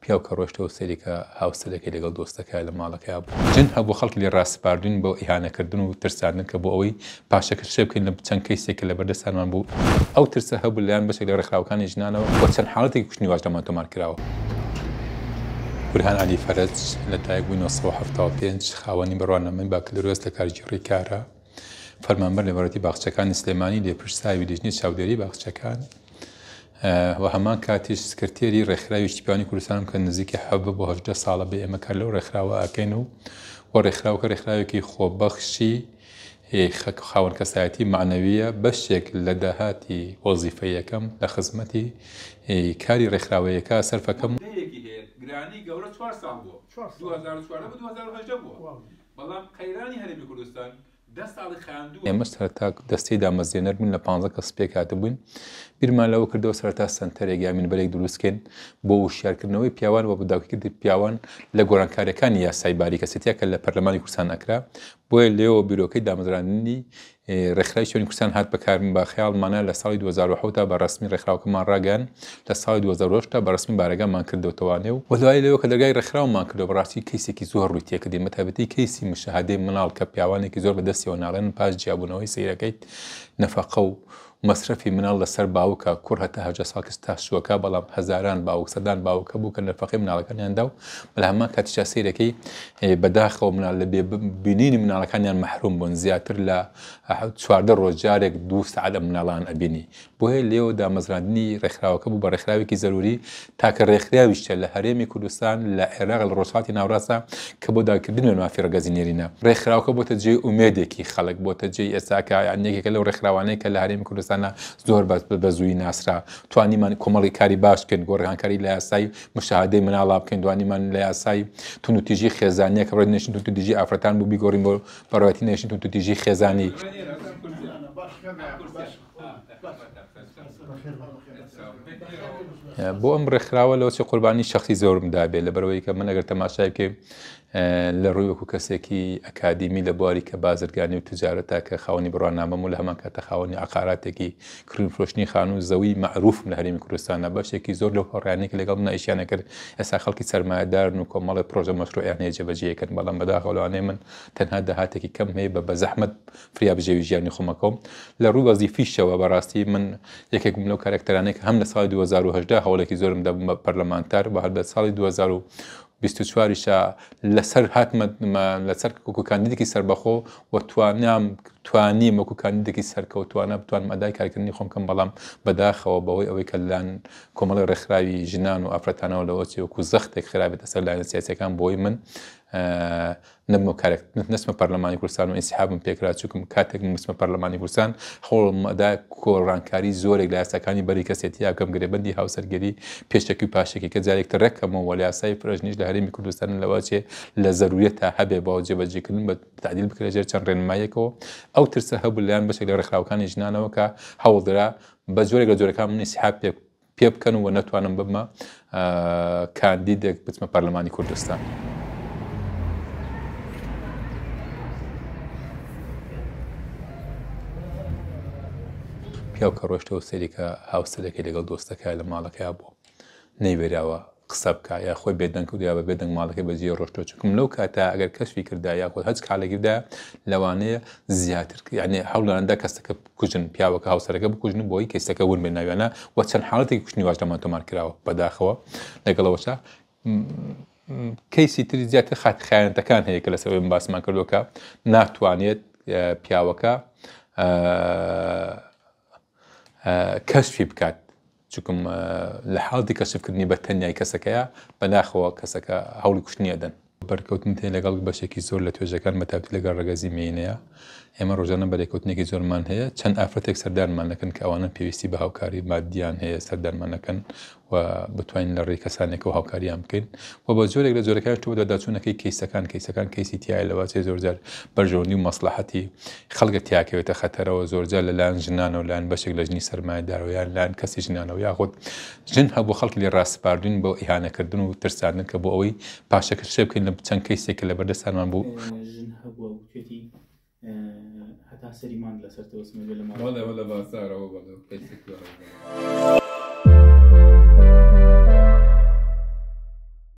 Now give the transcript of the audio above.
پیاوکە ڕۆشتەوە سەریکە هاوسەرەکەی لەگەڵ دۆستەکە لە ماڵەکەی بوو جن هەبوو خەڵکی لێ ڕاستپاردوون بۆ ئیهانەکردن و ترساندن کە بۆ ئەوەی پاشەکە شێ بکەین لە چەند کەیسێکە لە بەردەستانمان بوو ئەو ترسە هەبوو لایەن بەشێک لە ڕێکخراوەکانی ژنانەوە بۆ چەند حاڵەتێکی کوشتنی واژەمان تۆمار کراوە. بورهان علی فەرەج لە تایەک بووی 1975 خاوەنی بڕوانامەی باکەلۆرۆس لە کارگێڕی کارە فەرمانبەر لە بەڕێتی باخچەکانی سلێمانی لێپرساوی لێژنی چاودێری باخچەکان و هەمان کاتیش سکرتێری ڕێکخراوی شتیپانی کوردستانم کە نزیکی 7 ساڵە بێ ئێمە کار لەو ڕێکخراوە ئاکەین و ڕێکخراوەکە ڕێکخراوێکی خۆبەخشی خاوەن کەسایەتی معنەویە بەشێک لە داهاتی وەزیفەیەکەم لە خزمەتی کاری ڕێکخراوەیەکە سەرفەکەم گرانی گەورە 4 ساڵ بووە 2014 بۆ 2018 بووە بەڵام قەیرانی هەرێمی کوردستان 10 ساڵی خاندووە. ئێمە سەرتا دەستەی دامەزێنەر بوون لە 15 کەس پێک هاتبووین بیرمان لەوە کردەوە سەرتا سنتەرێک یا مینبەرێک دروستکەین بۆ وشیارکردنەوەی پیاوان و بەداوکردی پیاوان لە گۆڕانکاریەکانی یاسای باریکەسەتیە کە لە پەرلەمانی کوردستان ئەکرا بۆیە لێەوە بیرۆکەی دامەزرانی ڕێکخراوی شوێنی کوردستان هات بەکارم با خەیاڵمانە لە ساڵی 2007 تا بە ڕسمی ڕێکخراوەکەمان ڕاگەیان لە ساڵی 2008 تا بە ڕسمی بارەگەمان کردوتەوانێ و دوای لەوە کە دەرگای ڕێکخراومان کردەوە بەڕاستی کەیسێکی زۆر ڕووی تێکردین بەتایبەتی کەیسی مشاهدەی مناڵ کە پیاوانێکی زۆر بەدەستیەوە ناڵێن پاش جیابوونەوەی سەیرەکەیت نەفەقە و مەسرەفی مناڵ لەسەر باوکە کوڕ هەتا 10 ساڵ تا شووەکە بەڵام هەزاران باوک سەدان باوکە بوو کە نەفەقەی مناڵەکانیاندا و بەڵام هەمان کاتیشا سەیرەکەی بەداخەوە مناڵ لە بینینی مناڵەکانیان مەحروم بوون زیاتر لە 14 ڕۆژ جارێک 2 سەعات مناڵان ئەبینی بۆیە لێەوە دامەزراندنی ڕێکخراوەکە بوو بە ڕێکخراوێکی زەروری تاکە ڕێکخراویشتە لە هەرێمی کوردستان لە عێراق لە ڕۆژهاتی ناوڕاستە کە بۆ داگیرکردن لە مافی ڕێگەزینێرینە ڕێکخراوەکە بۆتە جێی ئومێدێکی خەڵک بۆتە جێی ئێستاکە یانێکێکە لەو ڕێکخراوانەیە کە لە هەرێمی کوردستانە زۆر بە زووی ناسرا توانیمان کۆمەڵی کاری باش بکەین گۆڕانکاری لە یاسای مشاهدەی مناڵا بکەین دوانیمان لە یاسای تونوتیژی خێزانیە کە ڕێ نێشن تونوتیژی ئافرەتان بوو بیگۆڕین بۆ بەڕێوەتی نێشن تونوتیژی خێزانی بۆ ئەم ڕێکخراوە لەوە چ قوربانی شەخصی زۆرم دابێت لەبەرەوەی کە من ئەگەر تەماشای بکەم لە ڕووی وەکو کەسێکی ئەکادیمی لە بواری کە بازرگانی و تجارەتە کە خاوەنی بڕوانامەم و لە هەمان کاتە خاوەنی عقاراتێکی کڕینفرۆشتنی خانوو زەوی مەعروفم لە هەرێمی کوردستانە بەشێکی زۆر لەو هەڕیانەی کە لەگەڵ نائیشیانە کرد ئێستا خەڵکی سەرمایەدارن و کۆمەڵی پرۆژە مەشروعیان هەیە جێبەجێکردن بەڵام بەداخەوە لەوانەیە من تەنها داهاتێکی کەم هەیە بە زەحمەت فریا بژێوی ژیانی خۆمەکەم لە ڕووی وەزیفیشەوە بەڕاستی من یەکێکم لەو کارکتەرانەی کە هەم لە ساڵی 2018 هەوڵێکی زۆرم دا بووم بە پەرلەمانتار بە هەر بە ساڵی 2024 لەسەر هاتمە لەسەر کاندیدێکی سەربەخۆ و توانیم وەکو کاندیدێکی سەرکەوتوانە بتوانم ئەدای کارکردنی خۆم کەم بەڵام بەداخەوە بەوەی ئەوەی کە لەلایەن کۆمەڵی ڕێکخراوی ژنان و ئافرەتانەوە لەوەچی وەکو زەختێک خراپێتە سەر لایەنە سیاسیەکان بۆی من نسمە پەرلەمانی کوردستان و ئینسیحابم پێکرا چووکم کاتێک نسمە پەرلەمانی کوردستان هەوڵمەدا کۆڕانکاری زۆرێک لە یاساکانی بەریکەسێتیە بکەم گرێبەندی هاوسەرگەری پێشەکی و پاشێکی کە جارێکتر ڕێکەمەوە لە یاسای فرۆژنیش لە هەرێمی کوردستان لەوەچێ لە زەروریەتە هەبێ بۆ جێبەجێکردن بە تعدیل بکرێت ژێر چەند ڕێنماییەکەوە ئەو ترسە هەبوو لایەن بەشێک لە ڕێکخراوەکانی ژنانەوە کە هەوڵدرا بە جۆرێک لە جۆرەکان من ئینسیحاب پێ بکەن و نەتوانم ببمە کاندیدێک بچمە پەرلەمانی کوردستان. پیاوکە ڕۆشتەوە سەریکە هاوسەرەکەی لەگەڵ دۆستەکە لە ماڵەکەی بوو نەیوێراوە قسە بکە یا خۆی بێدەنگ و یا بە بێدەنگ ماڵەکەی بەجێ ڕۆشتەوە چکم لەو کاتە ئەگەر کەسوی کردا یا خۆ هەچ کاڵێکیدا لەوانەیە زیاتر یعنی هەوڵاندا کەسەکە بکوژن پیاوەکە هاوسەرەکە بکوژن بۆی کەسەکە ون بێ ناوێنە و چەند حاڵەتێکی کوشتنی واژەمان تۆمار کراوە بەداخەوە لەگەڵەوەشە کەیسی تری زیاتر خایەنەتەکان هەیە کە لەسەر باسمان کردووەکە ناتوانێت پیاوەکە کەشفی بکات چکم لە حاڵی کەشفکردنی بە تەنیای کەسەکەیە بەداخەوە کەسەکە هەوڵی کوشتنی ئەدەن بەرکەوتن تێ لەگەڵ بەشێکی زۆر لە توێژەکان بەتابەتی لەگەڵ ڕێگەزی مێینەیە ئێمە ڕۆژانە بەرێکەوتنێکی زۆرمان هەیە چەند ئافرەتێک سەردانمان نەکەن کە ئەوانە پێویستی بە هاوکاری مادیان هەیە سەردانمان نەکەن و بتوانین لە ڕێی کەسانێکەوە هاوکاریان بکەین و بە زۆرێک لە جۆرەکان تۆ دەداچوونەکەی کەیسەکان کەیسی تیایە لەواتێ زۆرجار بەرژەوەندی و مەسلحەتی خەڵکە تیاکەوێتە خەتەرەوە زۆرجار لەلایەن ژنانەوە لایەن بەشێک لە ژنی سەرمایەدارەوە یان لایەن کەسی ژنانەوە یاخود ژن هەبوو خەڵکی لێ ڕاستپاردوون بۆ ئیهانەکردن و ترساندن کە بۆ ئەوەی پاشەکە شێ بکەین لە چەند کەیسێکە لە بەردەستانمان بوو هەتا سەریمان لەسەر تەوەسمە لە ماڵ